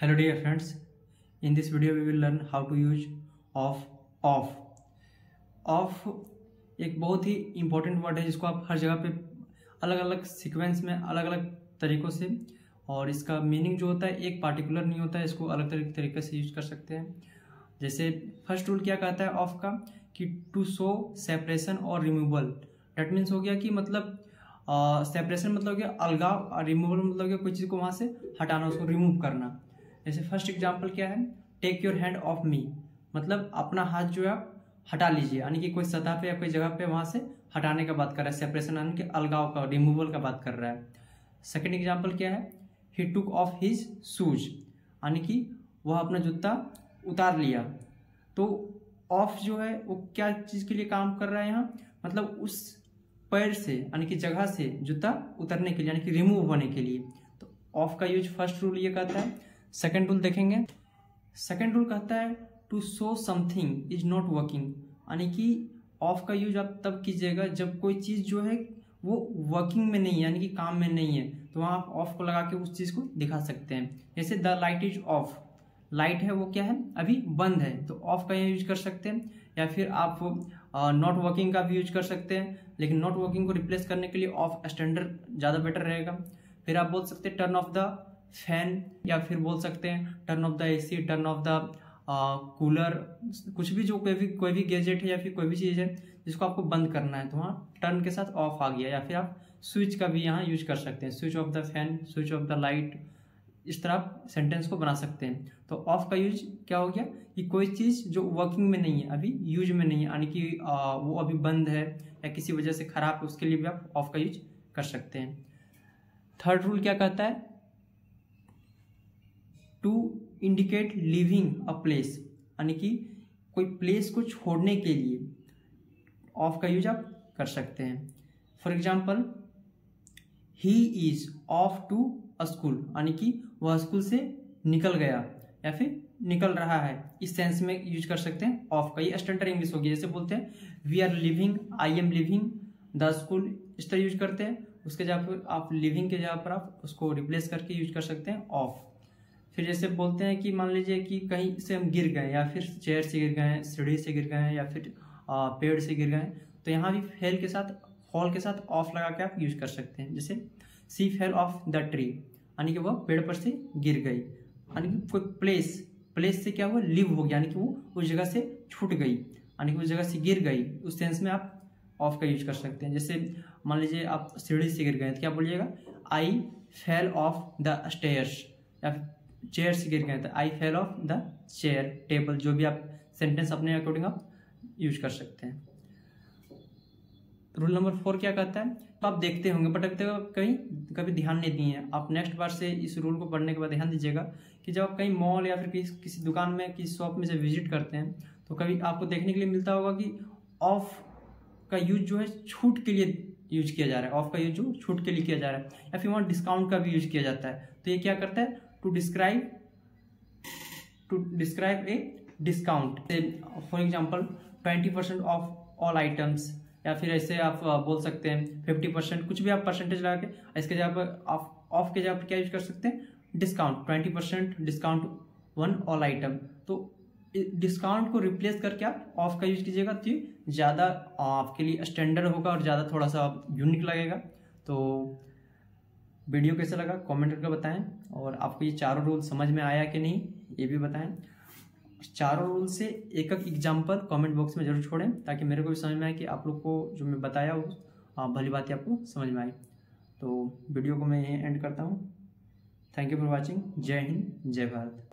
Hello dear friends, in this video we will learn how to use off. एक बहुत ही important word है जिसको आप हर जगह पे अलग अलग सीक्वेंस में अलग अलग तरीक़ों से, और इसका मीनिंग जो होता है एक पार्टिकुलर नहीं होता है, इसको अलग तरीके से यूज कर सकते हैं। जैसे फर्स्ट रूल क्या कहता है ऑफ का कि टू शो सेपरेशन और रिमूवल। डैट मीन्स हो गया कि मतलब सेपरेशन मतलब क्या अलगाव, और रिमूवल मतलब क्या कोई चीज़ को वहाँ से हटाना, उसको रिमूव करना। जैसे फर्स्ट एग्जांपल क्या है, take your hand off me, मतलब अपना हाथ जो है आप हटा लीजिए, यानी कि कोई सतह पे या कोई जगह पे वहाँ से हटाने का बात कर रहा है, सेपरेशन यानी कि अलगाव का, रिमूवल का बात कर रहा है। सेकंड एग्जांपल क्या है, ही टुक ऑफ हिज शूज, यानी कि वह अपना जूता उतार लिया। तो ऑफ जो है वो क्या चीज़ के लिए काम कर रहा है यहाँ, मतलब उस पैर से यानी कि जगह से जूता उतरने के लिए, यानी कि रिमूव होने के लिए। तो ऑफ का यूज फर्स्ट रूल ये कहता है। सेकंड रूल देखेंगे, सेकंड रूल कहता है to show something is not working, यानी कि ऑफ का यूज आप तब कीजिएगा जब कोई चीज़ जो है वो वर्किंग में नहीं है, यानी कि काम में नहीं है, तो वहाँ आप ऑफ को लगा के उस चीज़ को दिखा सकते हैं। जैसे the light is of, light है वो क्या है अभी बंद है, तो ऑफ का यूज कर सकते हैं। या फिर आप नॉट वर्किंग का भी यूज कर सकते हैं, लेकिन नॉट वर्किंग को रिप्लेस करने के लिए ऑफ स्टैंडर्ड ज़्यादा बेटर रहेगा। फिर आप बोल सकते हैं टर्न ऑफ द फैन, या फिर बोल सकते हैं turn off the AC, turn off the cooler, कुछ भी जो कोई भी गैजेट है या फिर कोई भी चीज़ है जिसको आपको बंद करना है, तो वहाँ टर्न के साथ ऑफ आ गया। या फिर आप स्विच का भी यहाँ यूज कर सकते हैं, switch off the fan, switch off the light, इस तरह आप सेंटेंस को बना सकते हैं। तो ऑफ का यूज क्या हो गया कि कोई चीज़ जो वर्किंग में नहीं है, अभी यूज में नहीं है, यानी कि वो अभी बंद है या किसी वजह से खराब है, उसके लिए भी आप ऑफ का यूज कर सकते हैं। थर्ड रूल क्या कहता है, to indicate living a place, यानी कि कोई प्लेस को छोड़ने के लिए ऑफ का यूज आप कर सकते हैं। For example he is off to a school, यानी कि वह स्कूल से निकल गया या फिर निकल रहा है, इस सेंस में यूज कर सकते हैं ऑफ का। ये स्टैंडर्ड इंग्लिश होगी, जैसे बोलते हैं we are living, I am living the school, इस तरह यूज करते हैं। उसके जगह पर आप लिविंग के जगह पर आप उसको रिप्लेस करके यूज कर सकते हैं ऑफ। फिर जैसे बोलते हैं कि मान लीजिए कि कहीं से हम गिर गए, या फिर चेयर से गिर गए, सीढ़ी से गिर गए, या फिर पेड़ से गिर गए, तो यहाँ भी फेल के साथ, फॉल के साथ ऑफ लगा के आप यूज कर सकते हैं। जैसे सी फेल ऑफ द ट्री, यानी कि वह पेड़ पर से गिर गई, यानी कि कोई प्लेस से क्या हुआ लिव हो गया, यानी कि वो उस जगह से छूट गई, यानी कि उस जगह से गिर गई, उस सेंस में आप ऑफ का यूज कर सकते हैं। जैसे मान लीजिए आप सीढ़ी से गिर गए, तो क्या बोलिएगा, I fell off the stairs, या चेयर से गिर गए तो I fell off the chair, table, जो भी आप सेंटेंस अपने अकॉर्डिंग आप यूज कर सकते हैं। रूल नंबर 4 क्या कहता है, तो आप देखते होंगे बट अभी तक कभी ध्यान नहीं दिए हैं। आप नेक्स्ट बार से इस रूल को पढ़ने के बाद ध्यान दीजिएगा कि जब आप कहीं मॉल या फिर किसी दुकान में, किसी शॉप में से विजिट करते हैं, तो कभी आपको देखने के लिए मिलता होगा कि ऑफ का यूज जो है छूट के लिए यूज किया जा रहा है, ऑफ का यूज जो छूट के लिए किया जा रहा है, या फिर वहाँ डिस्काउंट का भी यूज किया जाता है। तो ये क्या करता है, to describe a discount. For example 20% off all items, या फिर ऐसे आप बोल सकते हैं 50%, कुछ भी आप परसेंटेज लगा के इसके जगह पर ऑफ के जगह पर क्या यूज कर सकते हैं, discount, 20% discount one all item. तो डिस्काउंट को रिप्लेस करके आप ऑफ का यूज कीजिएगा, तो ज़्यादा आपके लिए स्टैंडर्ड होगा और ज़्यादा थोड़ा सा यूनिक लगेगा। तो वीडियो कैसा लगा कमेंट करके बताएं, और आपको ये चारों रूल समझ में आया कि नहीं ये भी बताएं। चारों रूल से एक एक एग्जाम्पल कमेंट बॉक्स में जरूर छोड़ें, ताकि मेरे को भी समझ में आए कि आप लोग को जो मैं बताया वो भली बात ही आपको समझ में आए। तो वीडियो को मैं यहीं एंड करता हूँ। Thank you for watching. जय हिंद, जय भारत।